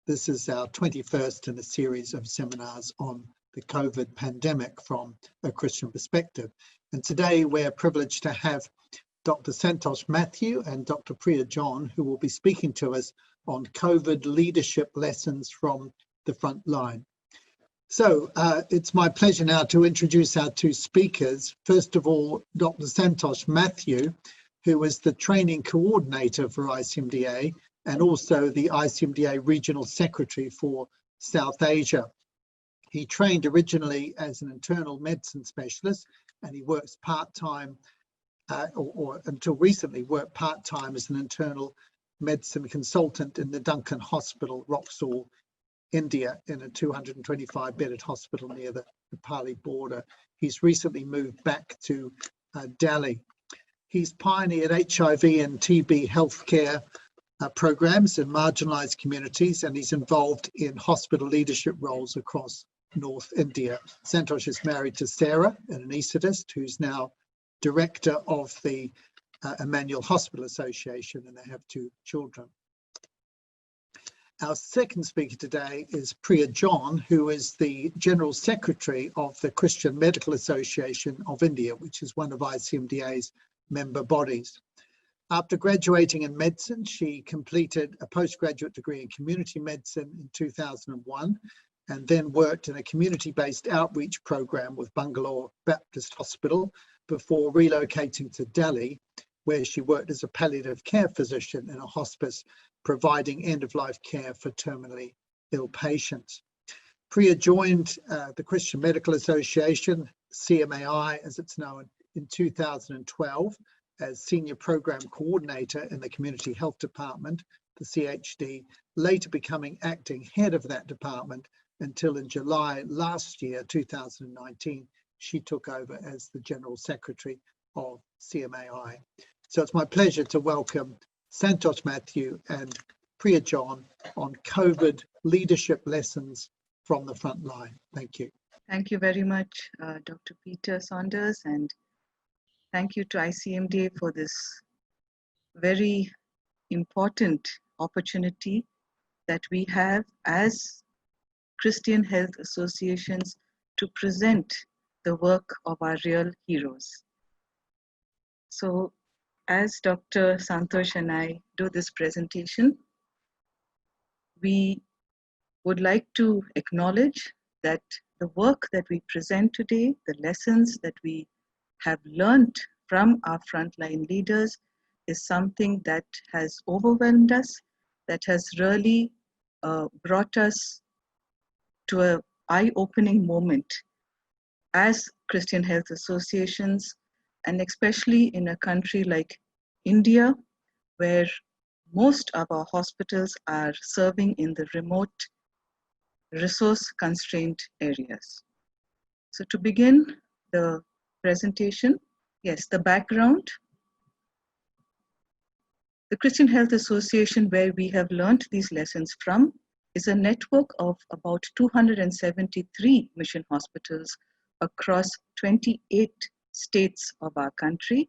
This is our 21st in a series of seminars on the COVID pandemic from a Christian perspective. And today we're privileged to have Dr. Santhosh Mathew and Dr. Priya John, who will be speaking to us on COVID leadership lessons from the front line. So it's my pleasure now to introduce our two speakers. First of all, Dr. Santhosh Mathew, who is the training coordinator for ICMDA and also the ICMDA Regional Secretary for South Asia. He trained originally as an internal medicine specialist, and he works part-time, or until recently worked part-time as an internal medicine consultant in the Duncan Hospital, Roxall, India, in a 225-bedded hospital near the Nepali border. He's recently moved back to Delhi. He's pioneered HIV and TB healthcare programs in marginalized communities, and he's involved in hospital leadership roles across North India. Santhosh is married to Sarah, an anaesthetist, who's now director of the Emmanuel Hospital Association, and they have two children. Our second speaker today is Priya John, who is the General Secretary of the Christian Medical Association of India, which is one of ICMDA's member bodies. After graduating in medicine, she completed a postgraduate degree in community medicine in 2001, and then worked in a community-based outreach program with Bangalore Baptist Hospital before relocating to Delhi, where she worked as a palliative care physician in a hospice providing end-of-life care for terminally ill patients. Priya joined the Christian Medical Association, CMAI as it's known, in 2012 as Senior Program Coordinator in the Community Health Department, the CHD, later becoming acting head of that department until in July last year, 2019, she took over as the General Secretary of CMAI. So it's my pleasure to welcome Santhosh Mathew and Priya John on COVID leadership lessons from the front line. Thank you. Thank you very much, Dr. Peter Saunders, and thank you to ICMDA for this very important opportunity that we have as Christian health associations to present the work of our real heroes. So as Dr. Santhosh and I do this presentation, we would like to acknowledge that the work that we present today, the lessons that we have learned from our frontline leaders, is something that has overwhelmed us, that has really brought us to an eye-opening moment as Christian health associations, and especially in a country like India, where most of our hospitals are serving in the remote, resource-constrained areas. So to begin the presentation, yes, the background. The Christian Health Association, where we have learned these lessons from, is a network of about 273 mission hospitals across 28 states of our country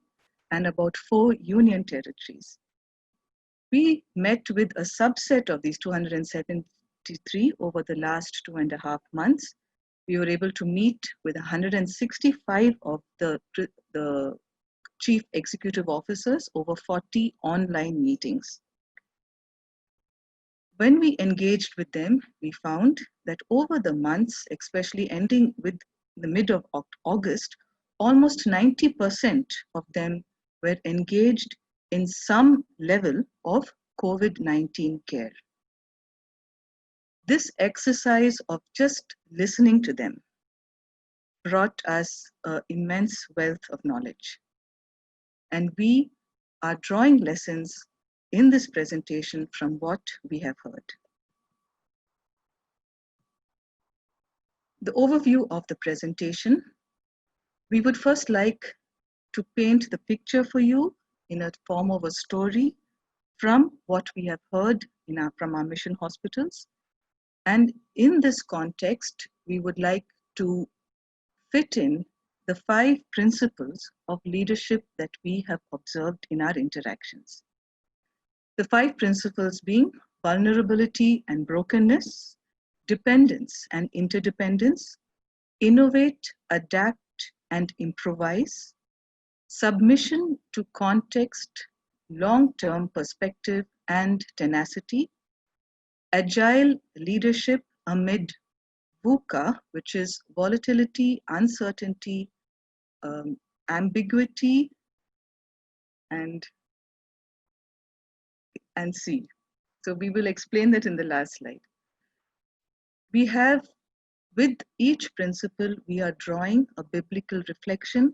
and about 4 union territories. We met with a subset of these 273 over the last 2.5 months. We were able to meet with 165 of the chief executive officers over 40 online meetings. When we engaged with them, we found that over the months, especially ending with the mid of August, almost 90% of them were engaged in some level of COVID-19 care. This exercise of just listening to them brought us an immense wealth of knowledge. And we are drawing lessons in this presentation from what we have heard. The overview of the presentation, we would first like to paint the picture for you in a form of a story from what we have heard from our mission hospitals. And in this context, we would like to fit in the 5 principles of leadership that we have observed in our interactions. The 5 principles being vulnerability and brokenness, dependence and interdependence, innovate, adapt, and improvise, submission to context, long-term perspective and tenacity, agile leadership amid VUCA, which is volatility, uncertainty, ambiguity, and C. So we will explain that in the last slide. We have, with each principle, we are drawing a biblical reflection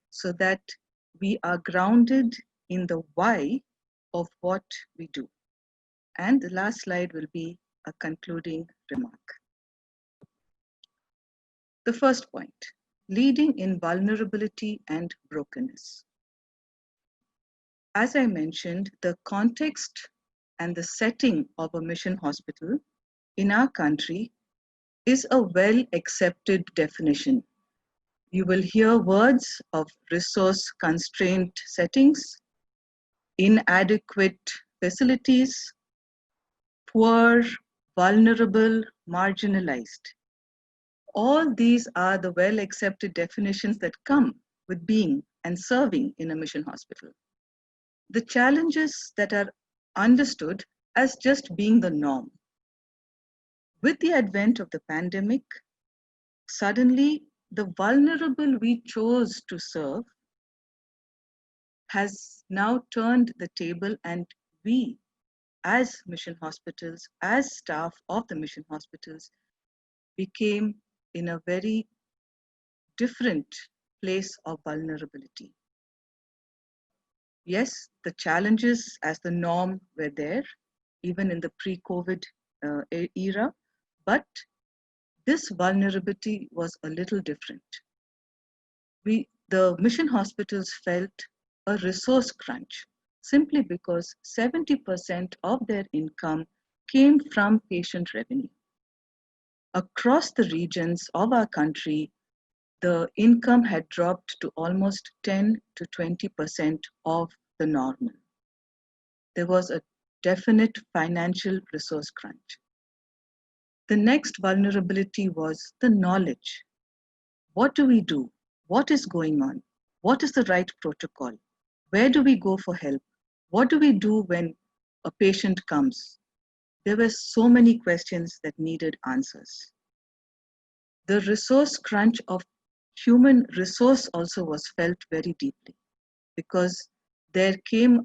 so that we are grounded in the why of what we do. And the last slide will be a concluding remark. The first point, leading in vulnerability and brokenness. As I mentioned, the context and the setting of a mission hospital in our country is a well-accepted definition. You will hear words of resource-constrained settings, inadequate facilities, poor, vulnerable, marginalized. All these are the well-accepted definitions that come with being and serving in a mission hospital. The challenges that are understood as just being the norm. With the advent of the pandemic, suddenly the vulnerable we chose to serve has now turned the table, and we, as mission hospitals, as staff of the mission hospitals, became in a very different place of vulnerability. Yes, the challenges as the norm were there, even in the pre-COVID era, but this vulnerability was a little different. The mission hospitals felt a resource crunch simply because 70% of their income came from patient revenue. Across the regions of our country, the income had dropped to almost 10 to 20% of the normal. There was a definite financial resource crunch. The next vulnerability was the knowledge. What do we do? What is going on? What is the right protocol? Where do we go for help? What do we do when a patient comes? There were so many questions that needed answers. The resource crunch of human resource also was felt very deeply, because there came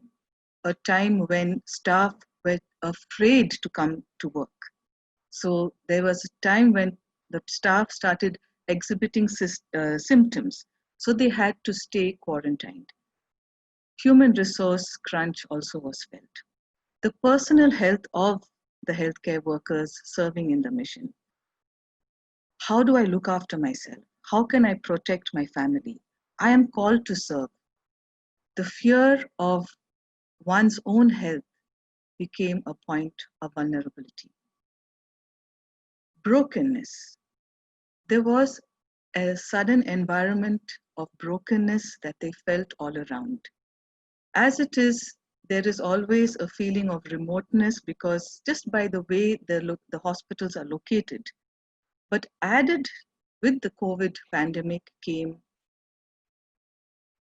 a time when staff were afraid to come to work. So there was a time when the staff started exhibiting symptoms, so they had to stay quarantined. Human resource crunch also was felt. The personal health of the healthcare workers serving in the mission. How do I look after myself? How can I protect my family? I am called to serve. The fear of one's own health became a point of vulnerability. Brokenness. There was a sudden environment of brokenness that they felt all around. As it is, there is always a feeling of remoteness because just by the way the hospitals are located. But added with the COVID pandemic came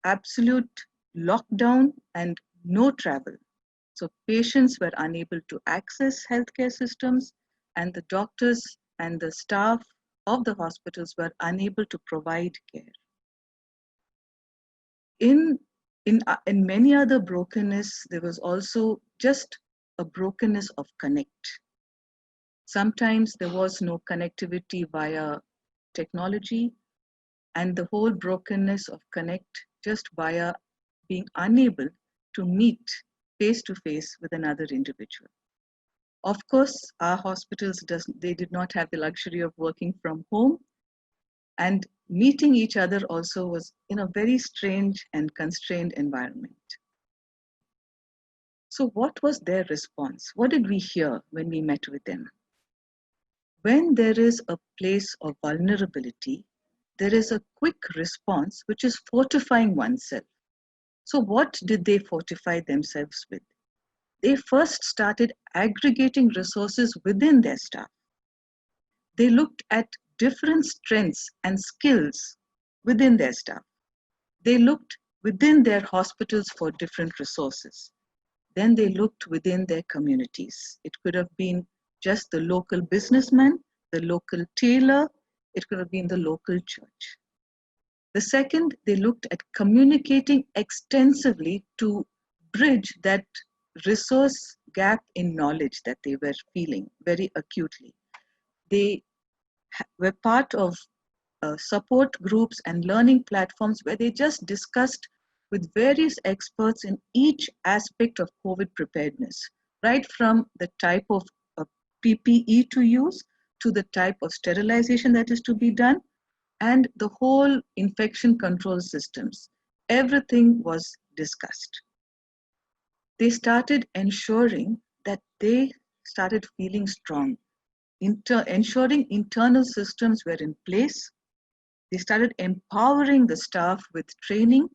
absolute lockdown and no travel. So patients were unable to access healthcare systems, and the doctors and the staff of the hospitals were unable to provide care. In many other brokenness, there was also just a brokenness of connect. Sometimes there was no connectivity via technology, and the whole brokenness of connect just via being unable to meet face to face with another individual. Of course, our hospitals, they did not have the luxury of working from home, and meeting each other also was in a very strange and constrained environment. So what was their response? What did we hear when we met with them? When there is a place of vulnerability, there is a quick response, which is fortifying oneself. So what did they fortify themselves with? they first started aggregating resources within their staff. They looked at different strengths and skills within their staff. They looked within their hospitals for different resources. Then they looked within their communities. It could have been just the local businessman, the local tailor, it could have been the local church. The second, they looked at communicating extensively to bridge that resource gap in knowledge that they were feeling very acutely. They were part of support groups and learning platforms where they just discussed with various experts in each aspect of COVID preparedness, right from the type of PPE to use to the type of sterilization that is to be done and the whole infection control systems. Everything was discussed. They started ensuring that they started feeling strong, ensuring internal systems were in place. They started empowering the staff with training,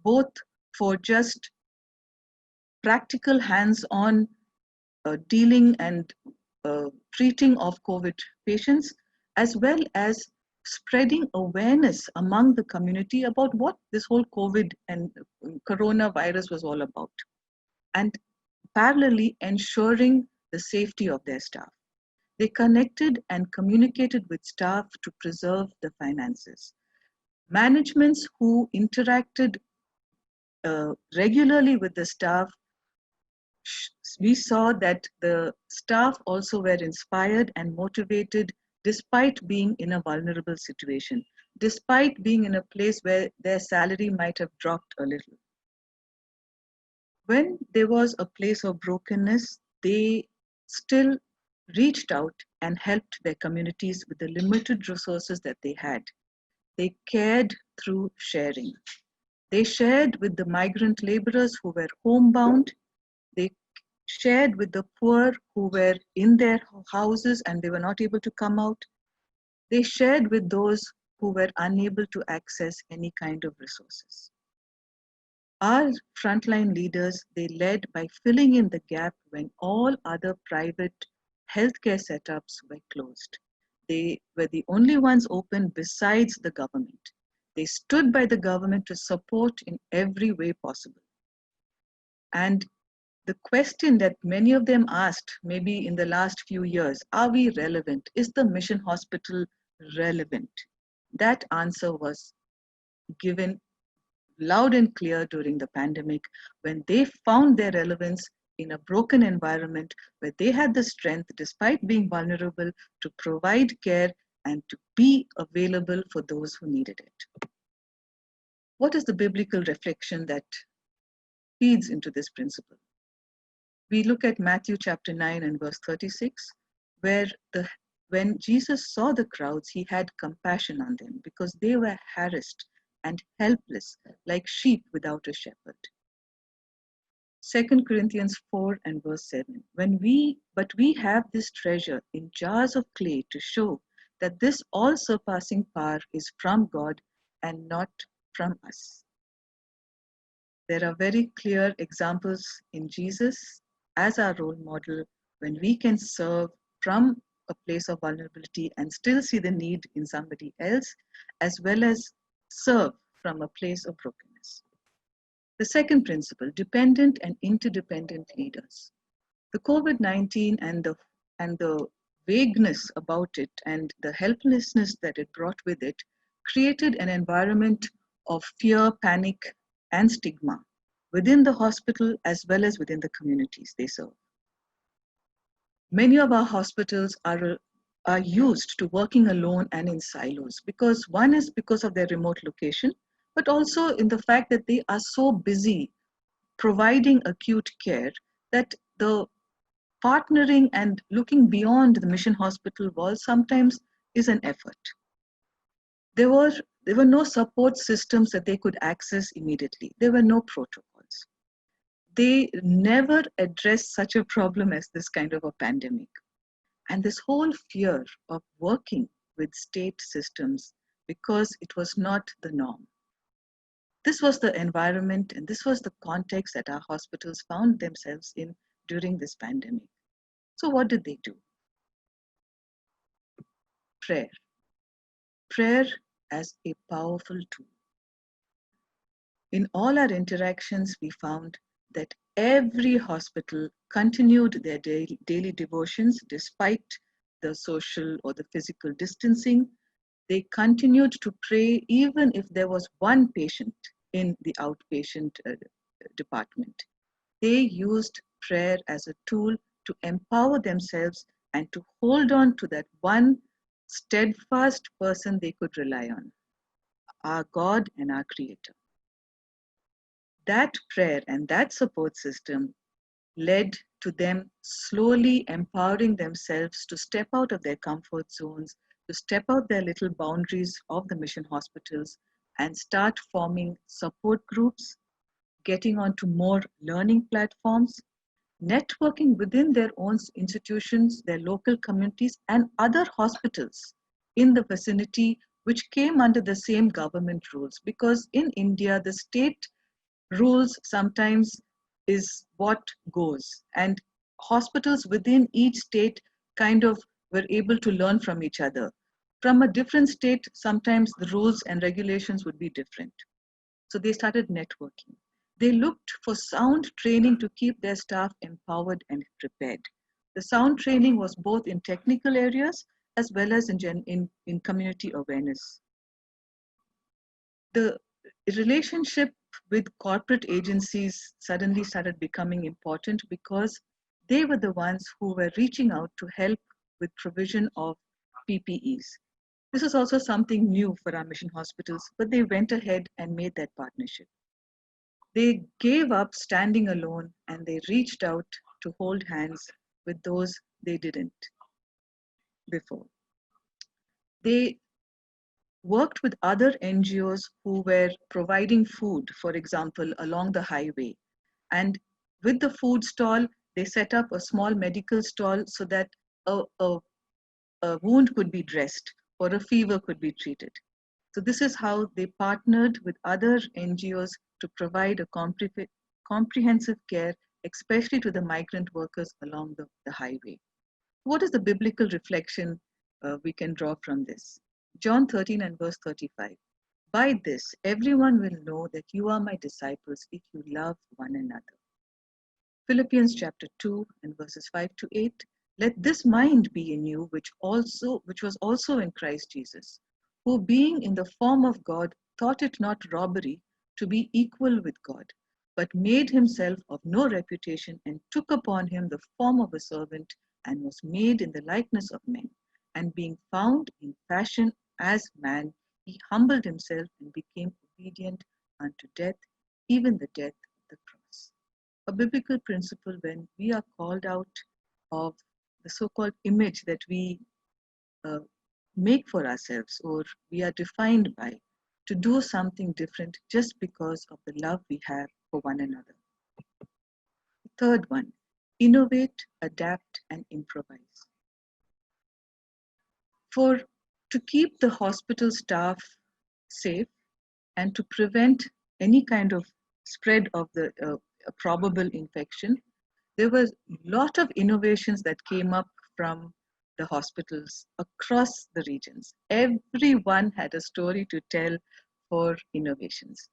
both for just practical hands-on dealing and treating of COVID patients, as well as spreading awareness among the community about what this whole COVID and coronavirus was all about, and parallelly ensuring the safety of their staff. They connected and communicated with staff to preserve the finances. Managements who interacted regularly with the staff, we saw that the staff also were inspired and motivated despite being in a vulnerable situation, despite being in a place where their salary might have dropped a little. When there was a place of brokenness, they still reached out and helped their communities with the limited resources that they had. They cared through sharing. They shared with the migrant laborers who were homebound. They shared with the poor who were in their houses and they were not able to come out. They shared with those who were unable to access any kind of resources. Our frontline leaders, they led by filling in the gap when all other private healthcare setups were closed. They were the only ones open besides the government. They stood by the government to support in every way possible. And the question that many of them asked, maybe in the last few years, are we relevant? Is the mission hospital relevant? That answer was given loud and clear during the pandemic when they found their relevance in a broken environment where they had the strength, despite being vulnerable, to provide care and to be available for those who needed it. What is the biblical reflection that feeds into this principle? We look at Matthew chapter 9 and verse 36, where when Jesus saw the crowds, he had compassion on them because they were harassed and helpless like sheep without a shepherd. 2 Corinthians 4 and verse 7, but we have this treasure in jars of clay to show that this all-surpassing power is from God and not from us. There are very clear examples in Jesus as our role model when we can serve from a place of vulnerability and still see the need in somebody else, as well as serve from a place of brokenness. The second principle, dependent and interdependent leaders. The COVID-19 and the vagueness about it and the helplessness that it brought with it created an environment of fear, panic, and stigma within the hospital as well as within the communities they serve. Many of our hospitals are used to working alone and in silos because one is because of their remote location, but also in the fact that they are so busy providing acute care that the partnering and looking beyond the mission hospital walls sometimes is an effort. There were no support systems that they could access immediately. There were no protocols. They never addressed such a problem as this kind of a pandemic. And this whole fear of working with state systems because it was not the norm. This was the environment and this was the context that our hospitals found themselves in during this pandemic. So what did they do? Prayer. Prayer as a powerful tool. In all our interactions, we found that every hospital continued their daily devotions despite the social or the physical distancing. They continued to pray even if there was one patient in the outpatient department. They used prayer as a tool to empower themselves and to hold on to that one steadfast person they could rely on, our God and our Creator. That prayer and that support system led to them slowly empowering themselves to step out of their comfort zones, to step out their little boundaries of the mission hospitals and start forming support groups, getting onto more learning platforms, networking within their own institutions, their local communities, and other hospitals in the vicinity which came under the same government rules. Because in India, the state rules sometimes is what goes, and hospitals within each state kind of were able to learn from each other. From a different state, sometimes the rules and regulations would be different. So they started networking. They looked for sound training to keep their staff empowered and prepared. The sound training was both in technical areas as well as in community awareness. The relationship with corporate agencies suddenly started becoming important because they were the ones who were reaching out to help with provision of PPEs. This is also something new for our mission hospitals, but they went ahead and made that partnership. They gave up standing alone and they reached out to hold hands with those they didn't before. They worked with other NGOs who were providing food, for example, along the highway. And with the food stall, they set up a small medical stall so that a wound could be dressed or a fever could be treated. So this is how they partnered with other NGOs to provide a comprehensive care, especially to the migrant workers along the highway. What is the biblical reflection we can draw from this? John 13 and verse 35. By this, everyone will know that you are my disciples if you love one another. Philippians chapter 2 and verses 5 to 8. Let this mind be in you, which was also in Christ Jesus, who being in the form of God, thought it not robbery to be equal with God, but made himself of no reputation and took upon him the form of a servant and was made in the likeness of men. And being found in fashion as man, he humbled himself and became obedient unto death, even the death of the cross. A biblical principle when we are called out of the so-called image that we make for ourselves or we are defined by, to do something different just because of the love we have for one another. Third one, innovate, adapt, and improvise. To keep the hospital staff safe and to prevent any kind of spread of the probable infection, there was a lot of innovations that came up from the hospitals across the regions. Everyone had a story to tell for innovations.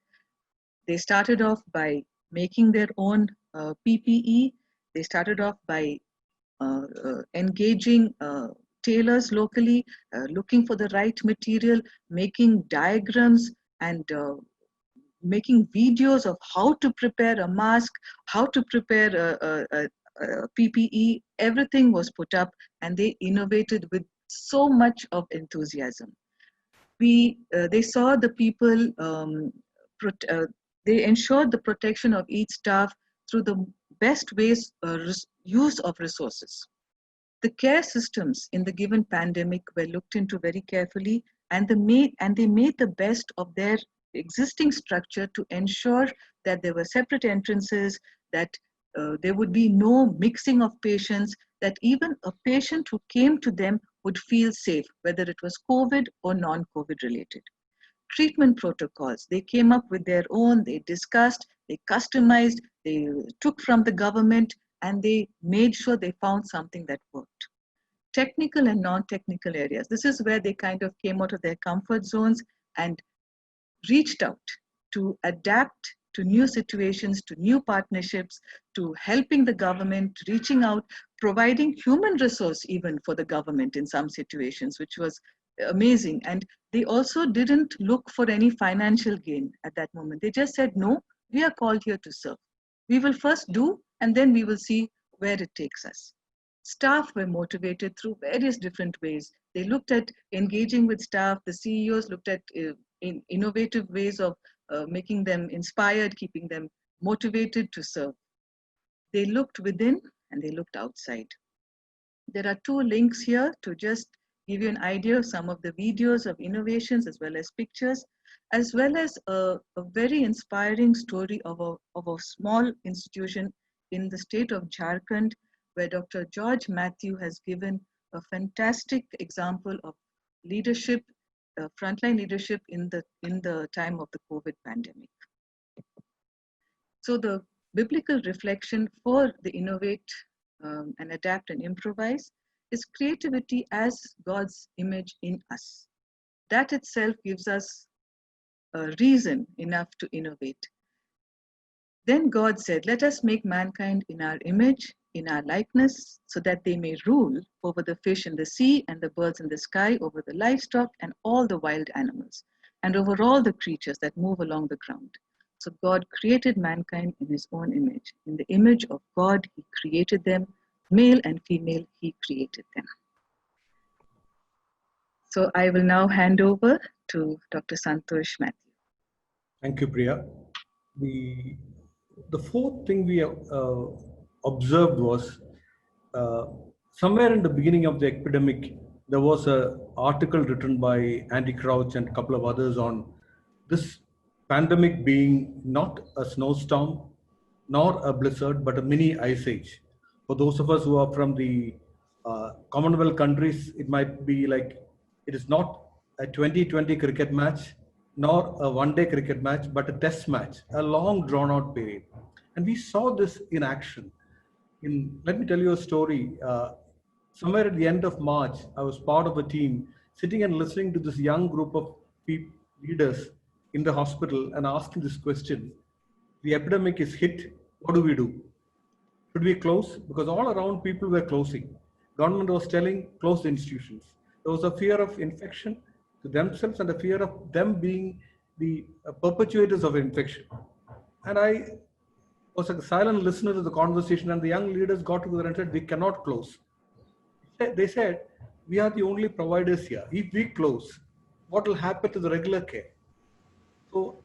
They started off by making their own PPE. They started off by engaging tailors locally, looking for the right material, making diagrams and making videos of how to prepare a mask, how to prepare a PPE. Everything was put up and they innovated with so much of enthusiasm. They saw the people, they ensured the protection of each staff through the best ways, use of resources. The care systems in the given pandemic were looked into very carefully, and they made the best of their existing structure to ensure that there were separate entrances, that there would be no mixing of patients, that even a patient who came to them would feel safe, whether it was COVID or non-COVID related. Treatment protocols, they came up with their own, they discussed, they customized, they took from the government, and they made sure they found something that worked. Technical and non-technical areas. This is where they kind of came out of their comfort zones and reached out to adapt to new situations, to new partnerships, to helping the government, reaching out, providing human resource even for the government in some situations, which was amazing. And they also didn't look for any financial gain at that moment. They just said, no, we are called here to serve. We will first do, and then we will see where it takes us. Staff were motivated through various different ways. They looked at engaging with staff. The CEOs looked at innovative ways of making them inspired, keeping them motivated to serve. They looked within and they looked outside. There are 2 links here to just give you an idea of some of the videos of innovations as well as pictures, as well as a very inspiring story of a small institution in the state of Jharkhand, where Dr. George Mathew has given a fantastic example of leadership, frontline leadership in the time of the COVID pandemic. So the biblical reflection for the Innovate and Adapt and Improvise is creativity as God's image in us. That itself gives us a reason enough to innovate. Then God said, let us make mankind in our image, in our likeness, so that they may rule over the fish in the sea and the birds in the sky, over the livestock and all the wild animals, and over all the creatures that move along the ground. So God created mankind in his own image. In the image of God, he created them. Male and female, he created them. So I will now hand over to Dr. Santhosh Mathew. Thank you, Priya. The fourth thing we observed was somewhere in the beginning of the epidemic, there was an article written by Andy Crouch and a couple of others on this pandemic being not a snowstorm nor a blizzard, but a mini ice age. For those of us who are from the Commonwealth countries, it might be like it is not a 2020 cricket match nor a one-day cricket match, but a test match, a long drawn-out period. And we saw this in action. Let me tell you a story. Somewhere at the end of March, I was part of a team sitting and listening to this young group of leaders in the hospital and asking this question: the epidemic is hit, what do we do? Should we close? Because all around people were closing. Government was telling, close the institutions. There was a fear of infection to themselves and a fear of them being the perpetuators of infection. And I was a silent listener to the conversation, and the young leaders got together and said, we cannot close. They said, we are the only providers here. If we close, what will happen to the regular care? So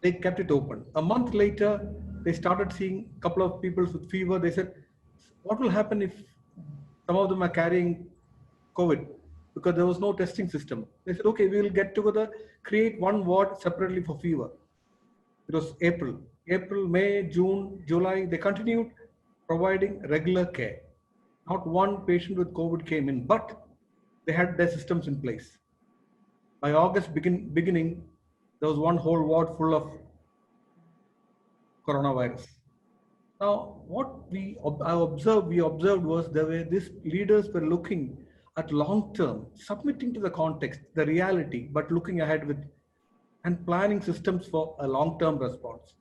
they kept it open. A month later, they started seeing a couple of people with fever. They said, what will happen if some of them are carrying COVID? Because there was no testing system. They said, okay, we will get together, create one ward separately for fever. It was April, May, June, July. They continued providing regular care. Not one patient with COVID came in, but they had their systems in place. By August beginning, there was one whole ward full of coronavirus. Now, what we observed was these leaders were looking at long term, submitting to the context, the reality, but looking ahead with and planning systems for a long-term response.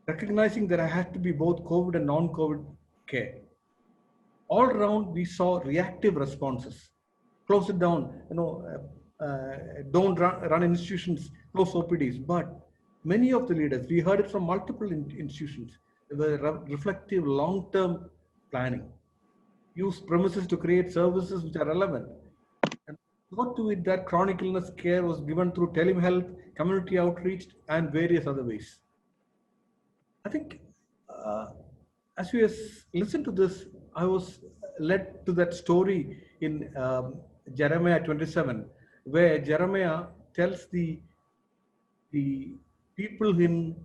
Recognizing there had to be both COVID and non-COVID care. All around, we saw reactive responses. Close it down, don't run institutions, close OPDs. But many of the leaders, we heard it from multiple institutions, they were reflective long-term planning. Use premises to create services which are relevant. And what to it that chronic illness care was given through telehealth, community outreach, and various other ways. I think as we listened to this, I was led to that story in Jeremiah 27, where Jeremiah tells the people in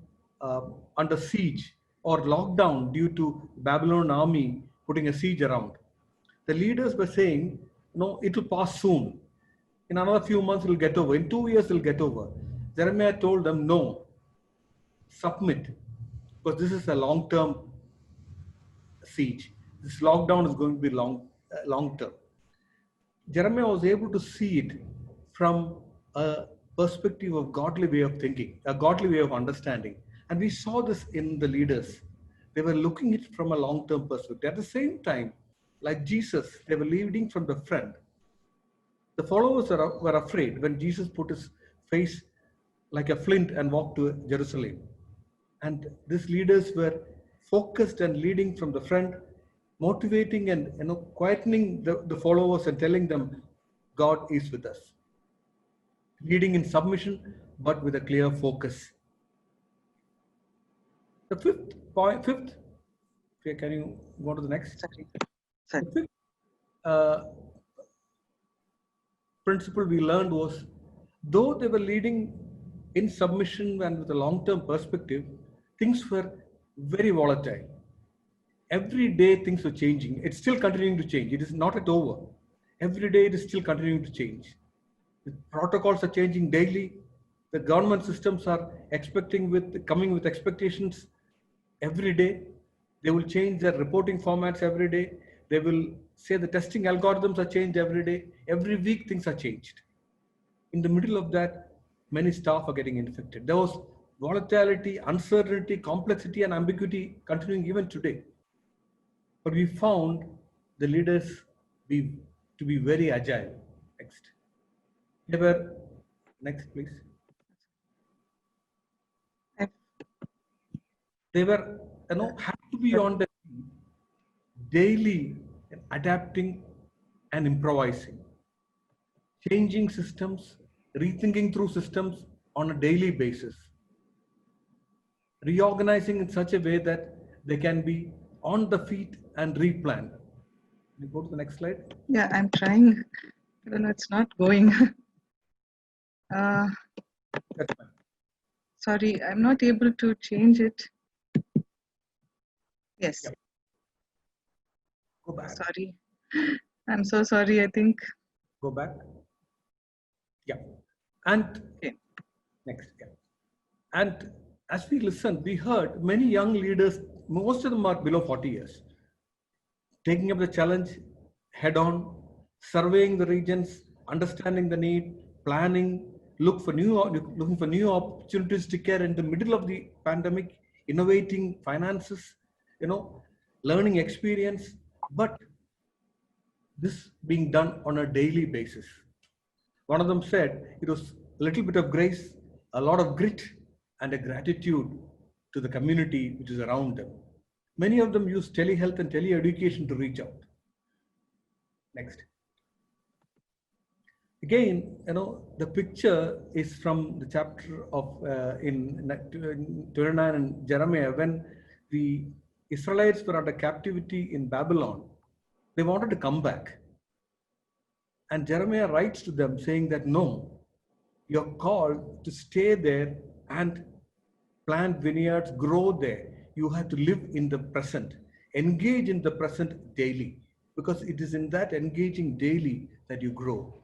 under siege or lockdown due to Babylon army putting a siege around. The leaders were saying, no, it will pass soon. In another few months, it will get over. In 2 years, it will get over. Jeremiah told them, no, submit, because this is a long-term siege. This lockdown is going to be long term. Jeremiah was able to see it from a perspective of godly way of thinking, a godly way of understanding. And we saw this in the leaders. They were looking at it from a long-term perspective. At the same time, like Jesus, they were leading from the front. The followers were afraid when Jesus put his face like a flint and walked to Jerusalem. And these leaders were focused and leading from the front, motivating and quietening the followers and telling them God is with us. Leading in submission, but with a clear focus. The fifth, can you go to the next? Sorry. The fifth principle we learned was, though they were leading in submission and with a long-term perspective, things were very volatile. Every day things were changing. It's still continuing to change. It is not at over. Every day it is still continuing to change. The protocols are changing daily. The government systems are coming with expectations every day. They will change their reporting formats every day. They will say the testing algorithms are changed every day. Every week things are changed. In the middle of that, many staff are getting infected. There was volatility, uncertainty, complexity, and ambiguity continuing even today. But we found the leaders to be very agile. Next, please. They were, had to be on the daily adapting and improvising, changing systems, rethinking through systems on a daily basis, reorganizing in such a way that they can be on the feet and replan. Can you go to the next slide? Yeah, I'm trying. It's not going. That's fine. Sorry, I'm not able to change it. Yes. Yep. Go back. Sorry. I'm so sorry, I think. Go back. Yeah. And okay. Next. Yeah. And as we listened, we heard many young leaders, most of them are below 40 years, taking up the challenge head on, surveying the regions, understanding the need, planning, looking for new opportunities to care in the middle of the pandemic, innovating finances, learning experience, but this being done on a daily basis. One of them said it was a little bit of grace, a lot of grit, and a gratitude to the community which is around them. Many of them use telehealth and teleeducation to reach out. Next. Again, the picture is from the chapter of in 29 in Jeremiah, when the Israelites were under captivity in Babylon. They wanted to come back. And Jeremiah writes to them saying that, no, you're called to stay there and plant vineyards, grow there. You have to live in the present, engage in the present daily, because it is in that engaging daily that you grow.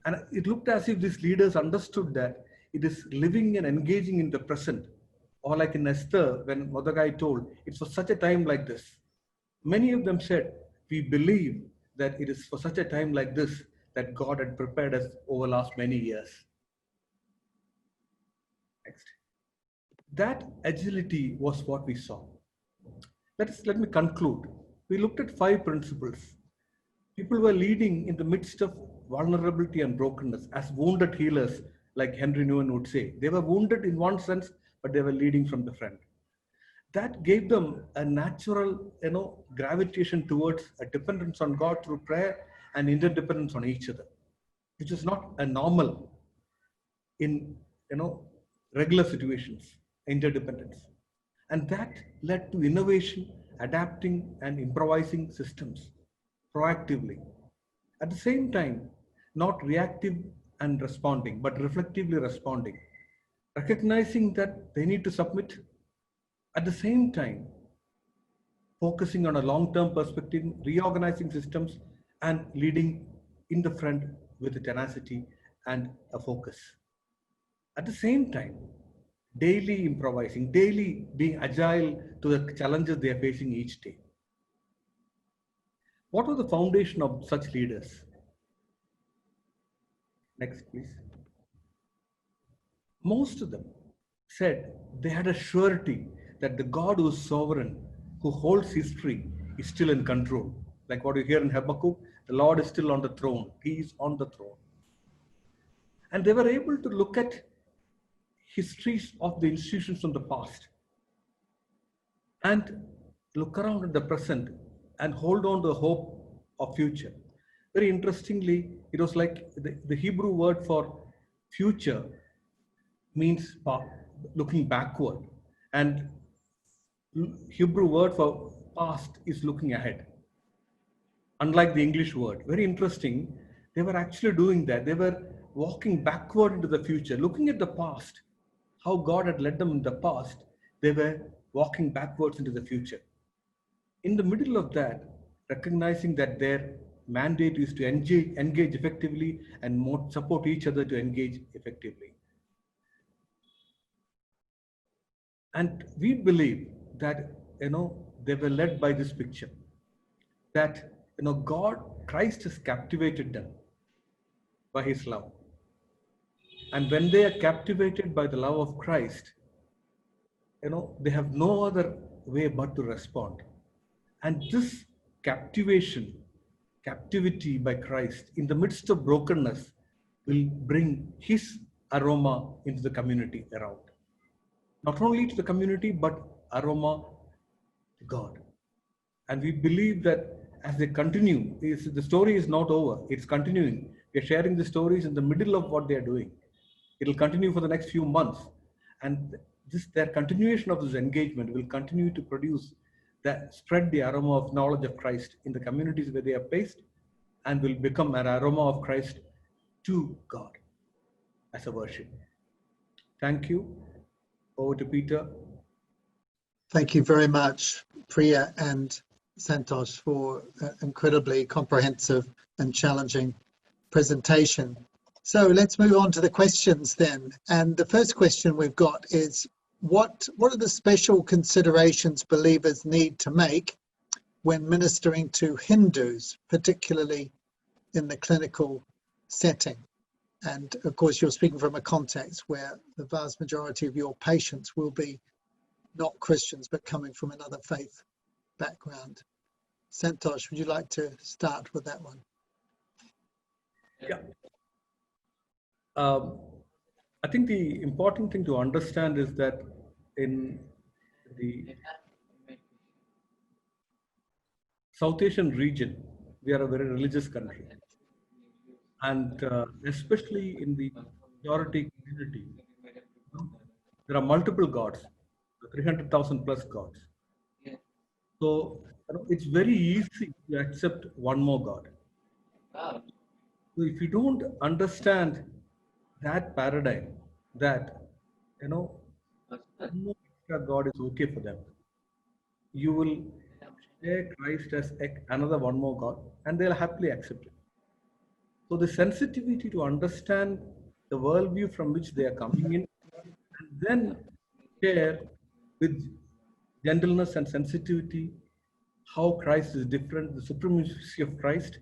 And it looked as if these leaders understood that it is living and engaging in the present. Or like in Esther, when Mordecai told, it's for such a time like this. Many of them said, we believe that it is for such a time like this that God had prepared us over the last many years. Next. That agility was what we saw. Let me conclude. We looked at 5 principles. People were leading in the midst of vulnerability and brokenness as wounded healers, like Henry Nouwen would say. They were wounded in one sense, but they were leading from the front. That gave them a natural, gravitation towards a dependence on God through prayer and interdependence on each other, which is not a normal in, regular situations, interdependence. And that led to innovation, adapting and improvising systems proactively. At the same time, not reactive and responding, but reflectively responding, recognizing that they need to submit. At the same time, focusing on a long-term perspective, reorganizing systems, and leading in the front with a tenacity and a focus. At the same time, daily improvising, daily being agile to the challenges they are facing each day. What was the foundation of such leaders? Next, please. Most of them said they had a surety that the God who is sovereign, who holds history, is still in control. Like what you hear in Habakkuk, the Lord is still on the throne. He is on the throne. And they were able to look at histories of the institutions from the past and look around at the present and hold on to the hope of future. Very interestingly, it was like the Hebrew word for future means looking backward, and Hebrew word for past is looking ahead. Unlike the English word, very interesting, they were actually doing that. They were walking backward into the future, looking at the past, how God had led them in the past. They were walking backwards into the future. In the middle of that, recognizing that their mandate is to engage effectively and support each other to engage effectively. And we believe that, they were led by this picture, that, Christ has captivated them by his love. And when they are captivated by the love of Christ, they have no other way but to respond. And this captivity by Christ in the midst of brokenness will bring his aroma into the community around. Not only to the community, but aroma to God. And we believe that as they continue, the story is not over, it's continuing. We are sharing the stories in the middle of what they are doing. It'll continue for the next few months. And their continuation of this engagement will continue to spread the aroma of knowledge of Christ in the communities where they are placed, and will become an aroma of Christ to God as a worship. Thank you. Over to Peter. Thank you very much, Priya and Santhosh, for an incredibly comprehensive and challenging presentation. So let's move on to the questions then. And the first question we've got is, what are the special considerations believers need to make when ministering to Hindus, particularly in the clinical setting? And of course, you're speaking from a context where the vast majority of your patients will be not Christians, but coming from another faith background. Santhosh, would you like to start with that one? Yeah. I think the important thing to understand is that in the South Asian region, we are a very religious country. And especially in the majority community, there are multiple gods, 300,000 plus gods. So it's very easy to accept one more God. So if you don't understand that paradigm, that one more extra God is okay for them, you will share Christ as another one more God, and they'll happily accept it. So the sensitivity to understand the worldview from which they are coming in, and then share with gentleness and sensitivity how Christ is different, the supremacy of Christ,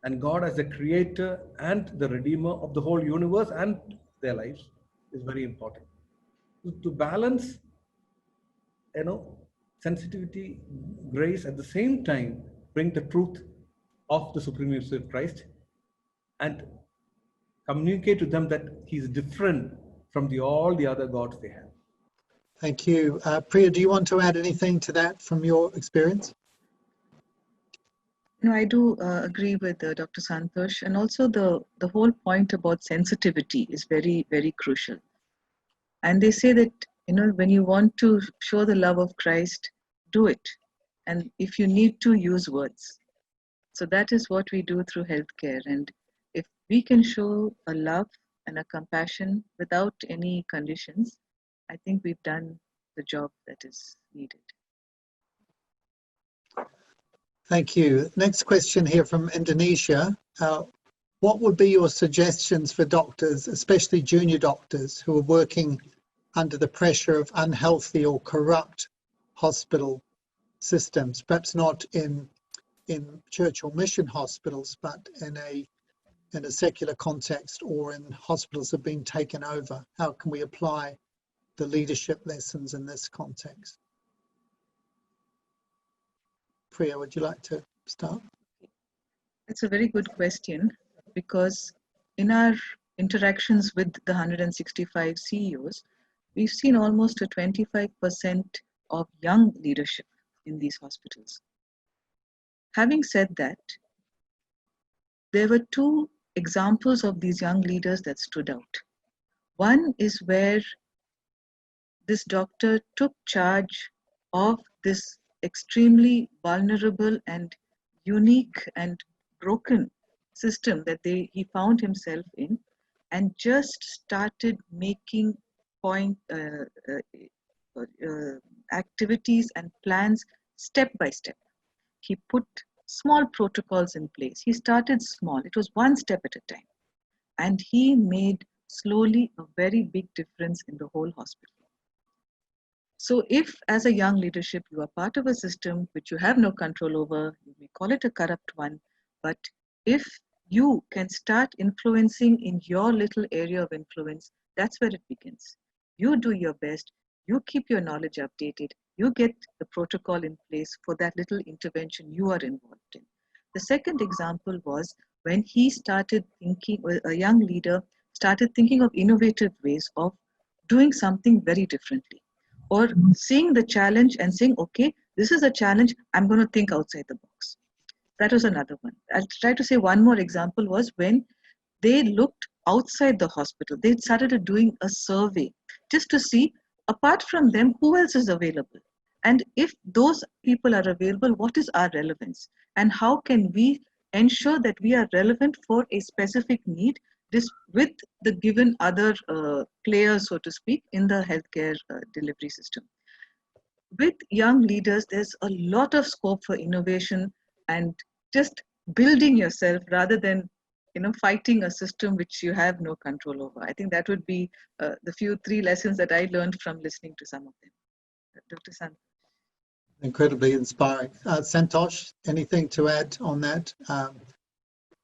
and God as the creator and the redeemer of the whole universe and their lives is very important. To balance, sensitivity, grace, at the same time, bring the truth of the supremacy of Christ and communicate to them that he's different from all the other gods they have. Thank you. Priya, do you want to add anything to that from your experience? No, I do agree with Dr. Santhosh, and also the whole point about sensitivity is very, very crucial. And they say that, when you want to show the love of Christ, do it. And if you need to, use words. So that is what we do through healthcare. And if we can show a love and a compassion without any conditions, I think we've done the job that is needed. Thank you. Next question here from Indonesia. What would be your suggestions for doctors, especially junior doctors who are working under the pressure of unhealthy or corrupt hospital systems, perhaps not in church or mission hospitals, but in a secular context or in hospitals that have been taken over? How can we apply the leadership lessons in this context? Priya, would you like to start? It's a very good question, because in our interactions with the 165 CEOs, we've seen almost a 25% of young leadership in these hospitals. Having said that, there were two examples of these young leaders that stood out. One is where this doctor took charge of this extremely vulnerable and unique and broken system that he found himself in, and just started making activities and plans step by step. He put small protocols in place. He started small. It was one step at a time. And he made slowly a very big difference in the whole hospital. So if as a young leadership, you are part of a system which you have no control over, you may call it a corrupt one, but if you can start influencing in your little area of influence, that's where it begins. You do your best, you keep your knowledge updated, you get the protocol in place for that little intervention you are involved in. The second example was when he started thinking, a young leader started thinking of innovative ways of doing something very differently, or seeing the challenge and saying, okay, this is a challenge, I'm going to think outside the box. That was another one. I'll try to say one more example was when they looked outside the hospital. They started doing a survey just to see, apart from them, who else is available? And if those people are available, what is our relevance? And how can we ensure that we are relevant for a specific need with the given other players, so to speak, in the healthcare delivery system? With young leaders, there's a lot of scope for innovation and just building yourself rather than fighting a system which you have no control over. I think that would be the three lessons that I learned from listening to some of them. Dr. Santhosh. Incredibly inspiring. Santhosh, anything to add on that?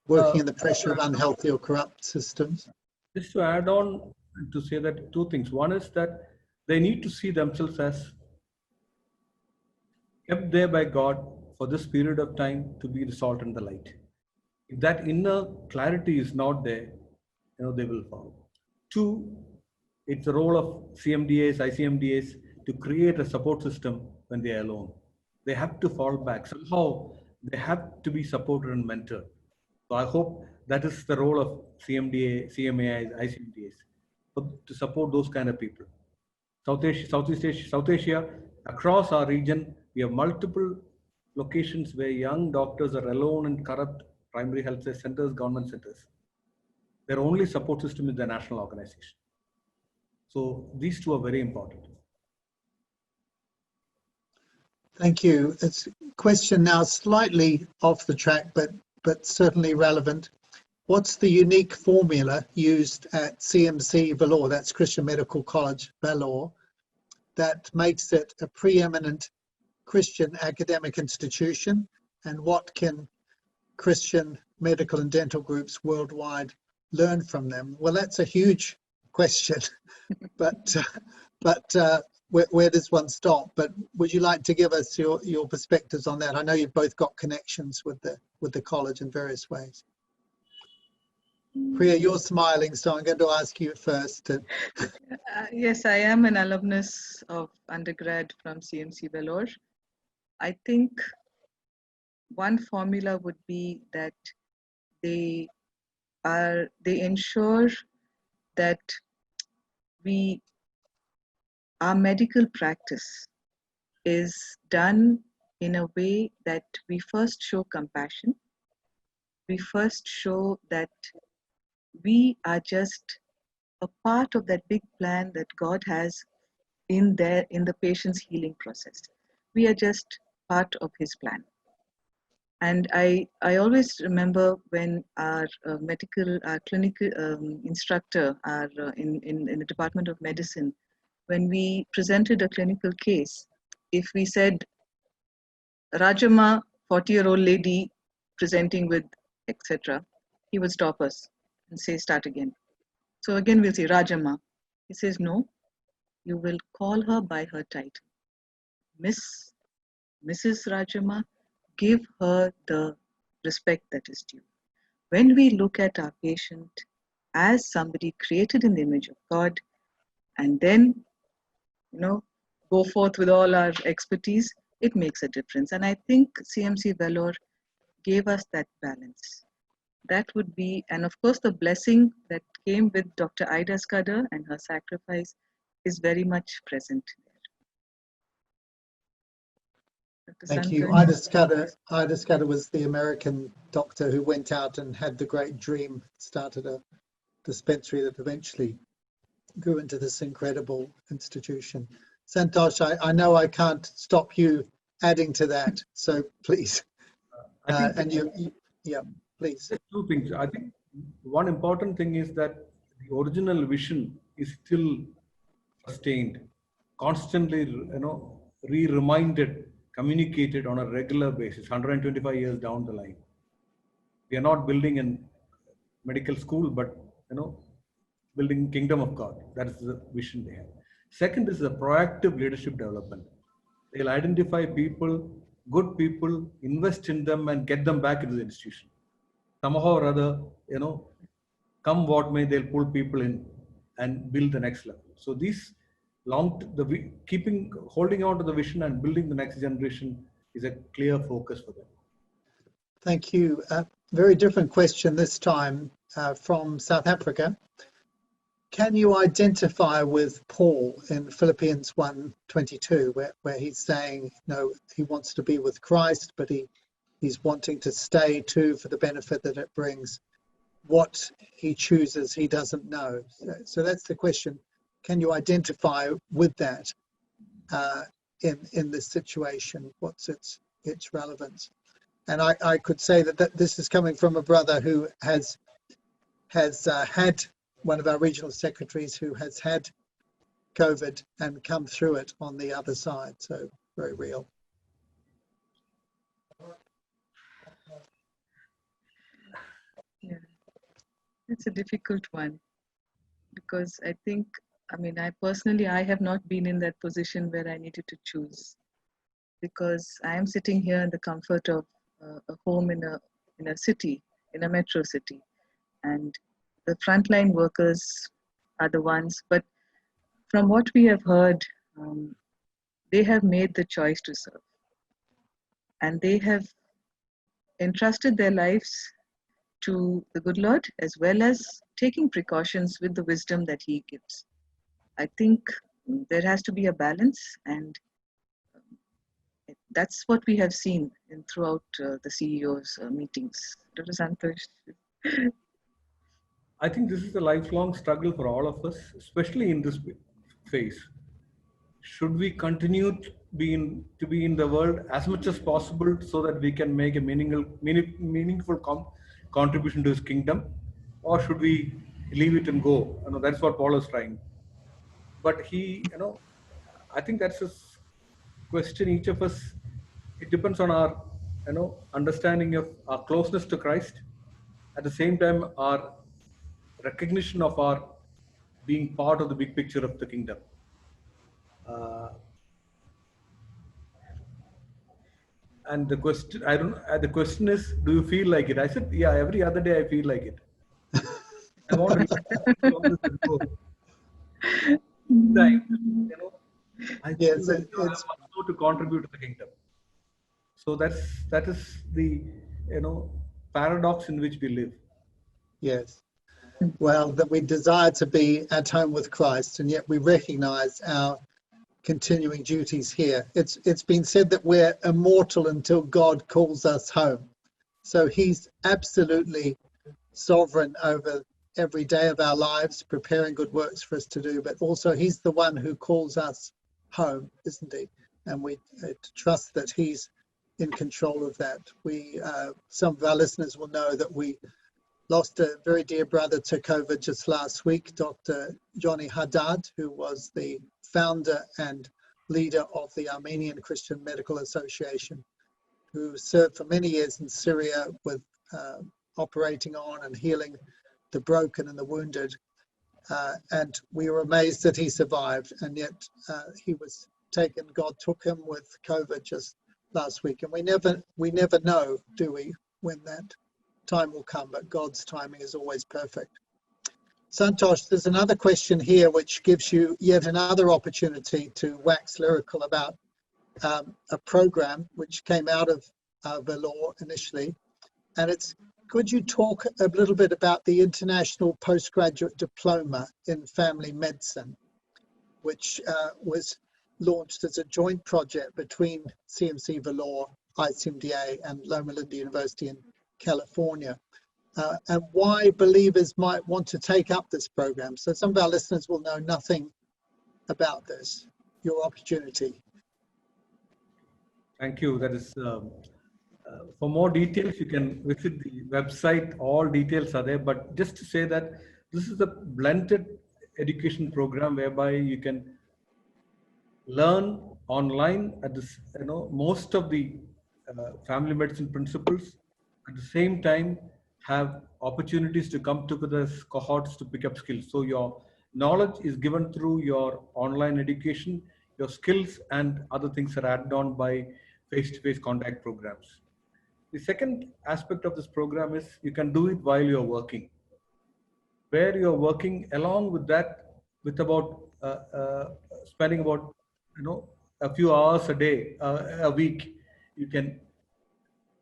Working in the pressure of unhealthy or corrupt systems? Just to add on, to say that two things. One is that they need to see themselves as kept there by God for this period of time to be the salt and the light. If that inner clarity is not there, they will fall. Two, it's the role of CMDAs, ICMDAs to create a support system when they are alone. They have to fall back. Somehow they have to be supported and mentored. So I hope that is the role of CMDA, CMAIs, ICMDAs, to support those kind of people. South Asia, across our region, we have multiple locations where young doctors are alone in corrupt primary health centers, government centers. Their only support system is the national organization. So these two are very important. Thank you. It's a question now slightly off the track, but certainly relevant. What's the unique formula used at CMC Vellore, that's Christian Medical College Vellore, that makes it a preeminent Christian academic institution? And what can Christian medical and dental groups worldwide learn from them? Well, that's a huge question, but where does one stop? But would you like to give us your perspectives on that? I know you've both got connections with the college in various ways. Priya, you're smiling, so I'm going to ask you first. Yes, I am an alumnus of undergrad from CMC Vellore. I think one formula would be that they ensure that our medical practice is done in a way that we first show compassion. We first show that we are just a part of that big plan that God has in the patient's healing process. We are just part of his plan. And I always remember when our clinical instructor in the Department of Medicine when we presented a clinical case, if we said, Rajama, 40-year-old lady presenting with etc., he would stop us and say, start again. So again, we'll say, Rajama. He says, no, you will call her by her title. Mrs. Rajama, give her the respect that is due. When we look at our patient as somebody created in the image of God, and then, go forth with all our expertise, it makes a difference. And I think CMC Vellore gave us that balance. That would be, and of course, the blessing that came with Dr. Ida Scudder and her sacrifice is very much present there. Dr. Thank you. Santhosh? Ida Scudder was the American doctor who went out and had the great dream, started a dispensary that eventually grew into this incredible institution. Santhosh, I know I can't stop you adding to that, so please. Please. Two things. I think one important thing is that the original vision is still sustained, constantly, re-reminded, communicated on a regular basis, 125 years down the line. We are not building a medical school, but, building kingdom of God. That is the vision they have. Second is the proactive leadership development. They'll identify people, good people, invest in them and get them back into the institution. Somehow or other, come what may, they'll pull people in and build the next level. So these holding on to the vision and building the next generation is a clear focus for them. Thank you. Very different question this time from South Africa. Can you identify with Paul in Philippians 1:22, where he's saying, he wants to be with Christ, but he's wanting to stay too for the benefit that it brings. What he chooses, he doesn't know. So that's the question. Can you identify with that in this situation? What's its relevance? And I could say that this is coming from a brother who has had one of our regional secretaries who has had COVID and come through it on the other side. So very real. Yeah, it's a difficult one because I think, I have not been in that position where I needed to choose, because I am sitting here in the comfort of a home in a city, in a metro city, and the frontline workers are the ones. But from what we have heard, they have made the choice to serve, and they have entrusted their lives to the good Lord, as well as taking precautions with the wisdom that He gives. I think there has to be a balance, and that's what we have seen throughout the CEO's meetings. Dr. Santhosh? I think this is a lifelong struggle for all of us, especially in this phase. Should we continue to be in the world as much as possible so that we can make a meaningful contribution to His kingdom, or should we leave it and go? That's what Paul is trying. But I think that's a question each of us. It depends on our, understanding of our closeness to Christ. At the same time, our recognition of our being part of the big picture of the kingdom. And the question is, do you feel like it? I said, yeah, every other day I feel like it. I want to go. I feel like I have much to contribute to the kingdom. So that is the paradox in which we live. Yes. Well, that we desire to be at home with Christ, and yet we recognize our continuing duties here. It's been said that we're immortal until God calls us home. So He's absolutely sovereign over every day of our lives, preparing good works for us to do, but also He's the one who calls us home, isn't He? And we trust that He's in control of that. Some of our listeners will know that we lost a very dear brother to COVID just last week, Dr. Johnny Haddad, who was the founder and leader of the Armenian Christian Medical Association, who served for many years in Syria with operating on and healing the broken and the wounded. And we were amazed that he survived, and yet he was taken. God took him with COVID just last week, and we never know, do we, when that time will come, but God's timing is always perfect. Santhosh, there's another question here which gives you yet another opportunity to wax lyrical about a program which came out of Vellore initially, and it's, could you talk a little bit about the International Postgraduate Diploma in Family Medicine, which was launched as a joint project between CMC Vellore, ICMDA, and Loma Linda University in California, and why believers might want to take up this program. So some of our listeners will know nothing about this. Your opportunity. Thank you. That is, for more details, you can visit the website. All details are there. But just to say that this is a blended education program whereby you can learn online at this, most of the family medicine principles. At the same time, have opportunities to come together as cohorts to pick up skills. So your knowledge is given through your online education. Your skills and other things are added on by face-to-face contact programs. The second aspect of this program is you can do it while you're working. Where you're working along with that, with about spending about a few hours a day, a week, you can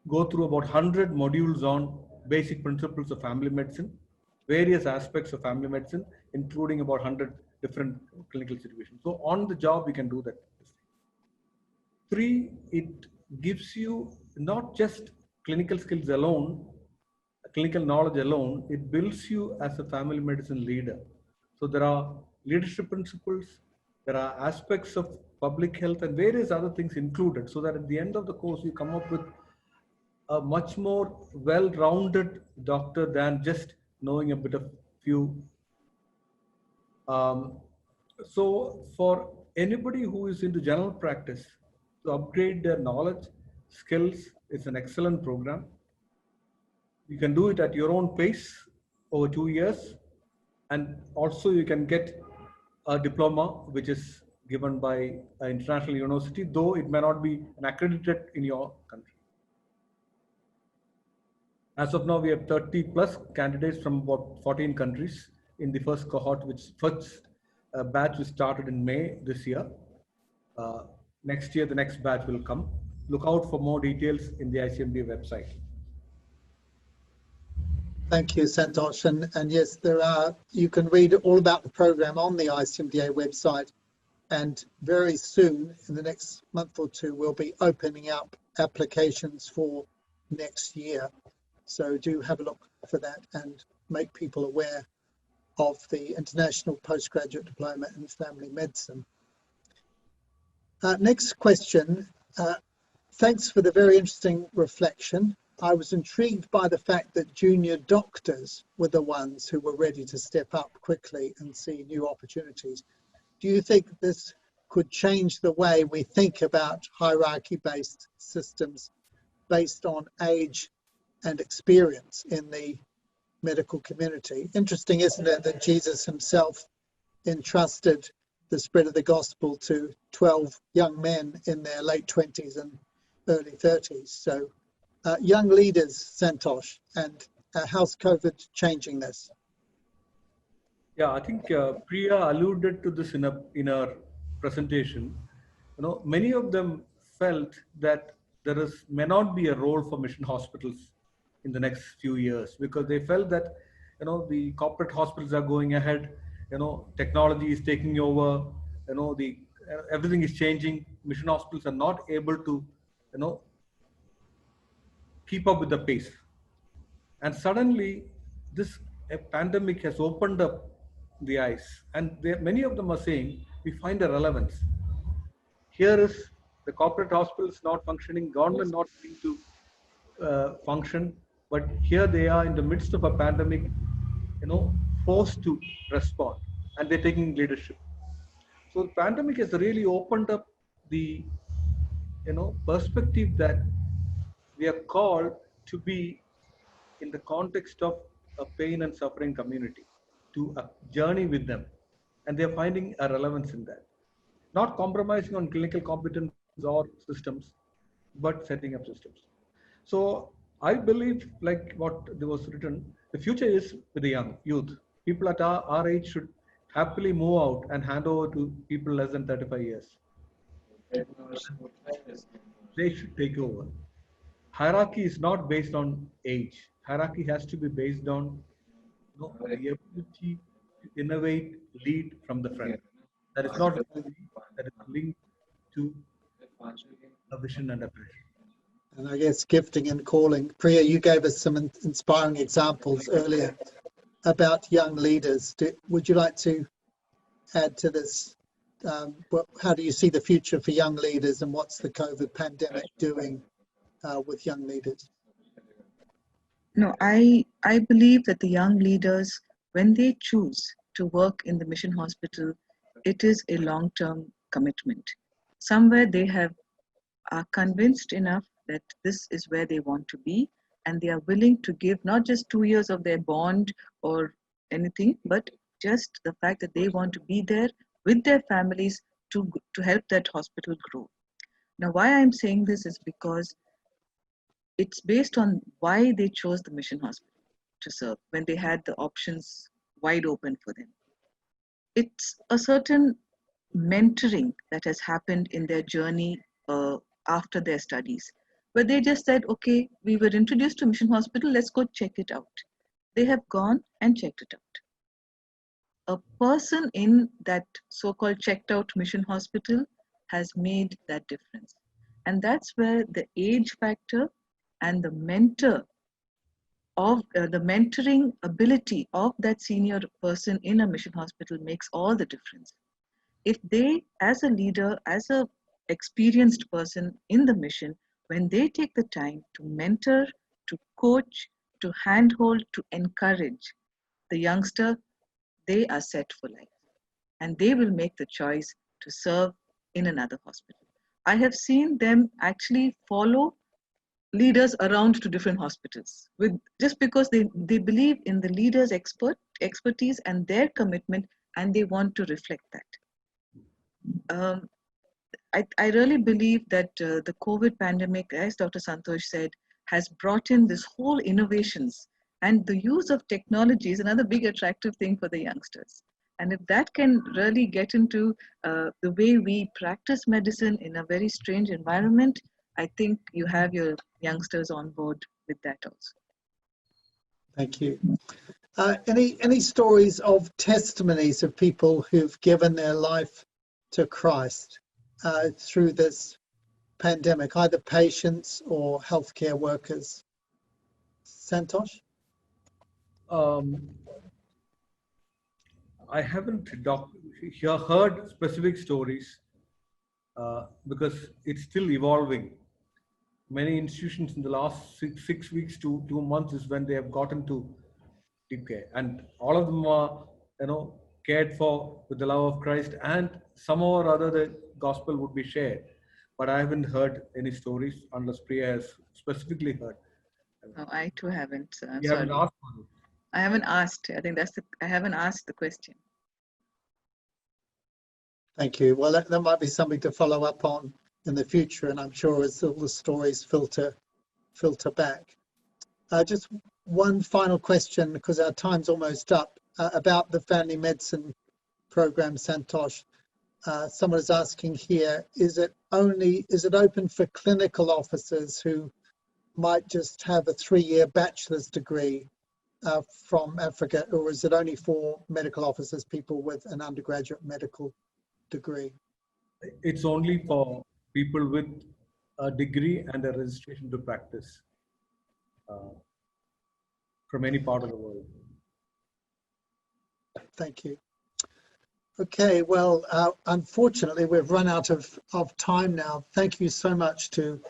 go through about 100 modules on basic principles of family medicine, various aspects of family medicine, including about 100 different clinical situations. So on the job, you can do that. 3, it gives you not just clinical skills alone, clinical knowledge alone, it builds you as a family medicine leader. So there are leadership principles, there are aspects of public health and various other things included, so that at the end of the course, you come up with a much more well-rounded doctor than just knowing a bit of few. So for anybody who is into general practice, to upgrade their knowledge, skills, it's an excellent program. You can do it at your own pace over 2 years. And also you can get a diploma, which is given by an international university, though it may not be accredited in your country. As of now, we have 30 plus candidates from about 14 countries in the first cohort, which first batch was started in May this year. Next year, the next batch will come. Look out for more details in the ICMD website. Thank you, Santhosh. And yes, you can read all about the program on the ICMDA website. And very soon, in the next month or two, we'll be opening up applications for next year. So do have a look for that and make people aware of the International Postgraduate Diploma in Family Medicine. Next question. Thanks for the very interesting reflection. I was intrigued by the fact that junior doctors were the ones who were ready to step up quickly and see new opportunities. Do you think this could change the way we think about hierarchy-based systems based on age and experience in the medical community? Interesting, isn't it, that Jesus himself entrusted the spread of the gospel to 12 young men in their late 20s and early 30s. So young leaders, Santhosh, and how's COVID changing this? Yeah, I think Priya alluded to this in her presentation. Many of them felt that there may not be a role for mission hospitals in the next few years, because they felt that the corporate hospitals are going ahead, technology is taking over, everything is changing. Mission hospitals are not able to keep up with the pace. And suddenly this pandemic has opened up the eyes, and many of them are saying we find a relevance. Here is the corporate hospitals not functioning, government not able to function, but here they are in the midst of a pandemic, forced to respond, and they're taking leadership. So the pandemic has really opened up the perspective that we are called to be in the context of a pain and suffering community, to a journey with them, and they are finding a relevance in that, not compromising on clinical competence or systems, but setting up systems. So I believe, like what there was written, the future is with the young youth. People at our age should happily move out and hand over to people less than 35 years. They should take over. Hierarchy is not based on age. Hierarchy has to be based on the ability to innovate, lead from the front. That is not that is linked to a vision and a passion. And I guess gifting and calling. Priya, you gave us some inspiring examples earlier about young leaders. Would you like to add to this? How do you see the future for young leaders, and what's the COVID pandemic doing with young leaders? No, I believe that the young leaders, when they choose to work in the mission hospital, it is a long-term commitment. Somewhere they are convinced enough that this is where they want to be, and they are willing to give not just 2 years of their bond or anything, but just the fact that they want to be there with their families to help that hospital grow. Now, why I'm saying this is because it's based on why they chose the mission hospital to serve when they had the options wide open for them. It's a certain mentoring that has happened in their journey after their studies, where they just said, okay, we were introduced to mission hospital, let's go check it out. They have gone and checked it out. A person in that so-called checked out mission hospital has made that difference. And that's where the age factor and the mentoring ability of that senior person in a mission hospital makes all the difference. If they, as a leader, as a experienced person in the mission, when they take the time to mentor, to coach, to handhold, to encourage the youngster, they are set for life. And they will make the choice to serve in another hospital. I have seen them actually follow leaders around to different hospitals just because they believe in the leader's expertise and their commitment, and they want to reflect that. I really believe that the COVID pandemic, as Dr. Santhosh said, has brought in this whole innovations, and the use of technology is another big attractive thing for the youngsters. And if that can really get into the way we practice medicine in a very strange environment, I think you have your youngsters on board with that also. Thank you. Any stories of testimonies of people who've given their life to Christ through this pandemic, either patients or healthcare workers? Santhosh? I haven't heard specific stories because it's still evolving. Many institutions in the last six weeks to 2 months is when they have gotten to deep care, and all of them are cared for with the love of Christ, and somehow or other the gospel would be shared. But I haven't heard any stories unless Priya has specifically heard. No, I too haven't. You haven't asked for it. I haven't asked. I think I haven't asked the question. Thank you. Well, that might be something to follow up on in the future, and I'm sure as all the stories filter back. Just one final question, because our time's almost up, about the family medicine program, Santhosh. Someone is asking here, is it open for clinical officers who might just have a 3-year bachelor's degree from Africa, or is it only for medical officers, people with an undergraduate medical degree? It's only for people with a degree and a registration to practice from any part of the world. Thank you. Okay, well, unfortunately, we've run out of time now. Thank you so much to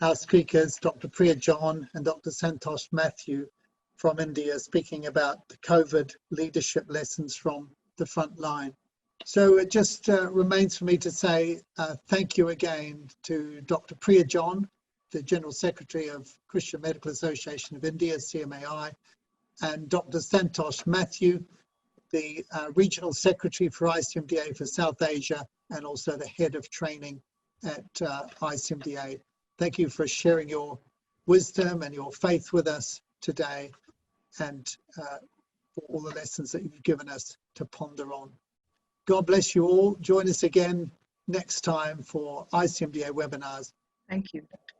our speakers, Dr. Priya John and Dr. Santhosh Mathew from India, speaking about the COVID leadership lessons from the front line. So it just remains for me to say thank you again to Dr. Priya John, the General Secretary of Christian Medical Association of India, CMAI, and Dr. Santhosh Mathew, the Regional Secretary for ICMDA for South Asia, and also the Head of Training at ICMDA. Thank you for sharing your wisdom and your faith with us today, and for all the lessons that you've given us to ponder on. God bless you all. Join us again next time for ICMDA webinars. Thank you, Dr.